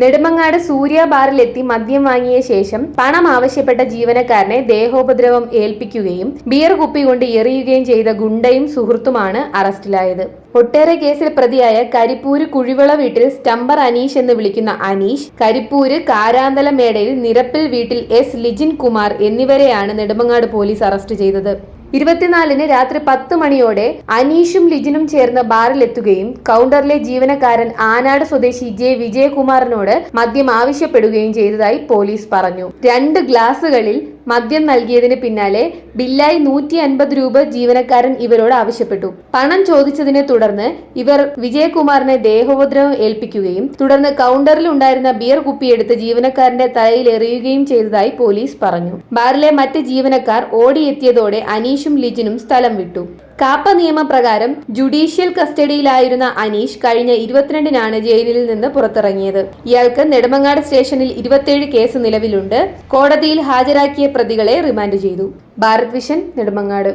നെടുമങ്ങാട് സൂര്യ ബാറിലെത്തി മദ്യം വാങ്ങിയ ശേഷം പണം ആവശ്യപ്പെട്ട ജീവനക്കാരനെ ദേഹോപദ്രവം ഏൽപ്പിക്കുകയും ബിയർ കുപ്പി കൊണ്ട് എറിയുകയും ചെയ്ത ഗുണ്ടയും സുഹൃത്തുമാണ് അറസ്റ്റിലായത്. ഒട്ടേറെ കേസിൽ പ്രതിയായ കരിപ്പൂര് കുഴിവിള വീട്ടിൽ സ്റ്റംബർ അനീഷ് എന്ന് വിളിക്കുന്ന അനീഷ്, കരിപ്പൂര് കാരാന്തല മേടയിൽ നിരപ്പിൽ വീട്ടിൽ എസ് ലിജിൻ കുമാർ എന്നിവരെയാണ് നെടുമങ്ങാട് പോലീസ് അറസ്റ്റ് ചെയ്തത്. 24-ന് രാത്രി 10 മണിയോടെ അനീഷും ലിജിനും ചേർന്ന് ബാറിലെത്തുകയും കൗണ്ടറിലെ ജീവനക്കാരൻ ആനാട് സ്വദേശി ജെ വിജയകുമാറിനോട് മദ്യം ആവശ്യപ്പെടുകയും ചെയ്തതായി പോലീസ് പറഞ്ഞു. 2 ഗ്ലാസുകളിൽ മദ്യം നൽകിയതിന് പിന്നാലെ ബില്ലായി 150 രൂപ ജീവനക്കാരൻ ഇവരോട് ആവശ്യപ്പെട്ടു. പണം ചോദിച്ചതിനെ തുടർന്ന് ഇവർ വിജയകുമാറിനെ ദേഹോപദ്രവം ഏൽപ്പിക്കുകയും തുടർന്ന് കൗണ്ടറിൽ ഉണ്ടായിരുന്ന ബിയർ കുപ്പിയെടുത്ത് ജീവനക്കാരന്റെ തലയിൽ എറിയുകയും ചെയ്തതായി പോലീസ് പറഞ്ഞു. ബാറിലെ മറ്റ് ജീവനക്കാർ ഓടിയെത്തിയതോടെ അനീഷും ലിജിനും സ്ഥലം വിട്ടു. കാപ്പ നിയമപ്രകാരം ജുഡീഷ്യൽ കസ്റ്റഡിയിലായിരുന്ന അനീഷ് കഴിഞ്ഞ 22-നാണ് ജയിലിൽ നിന്ന് പുറത്തിറങ്ങിയത്. ഇയാൾക്ക് നെടുമങ്ങാട് സ്റ്റേഷനിൽ 27 കേസ് നിലവിലുണ്ട്. കോടതിയിൽ ഹാജരാക്കിയ പ്രതികളെ റിമാൻഡ് ചെയ്തു. ഭാരത് വിഷൻ, നെടുമങ്ങാട്.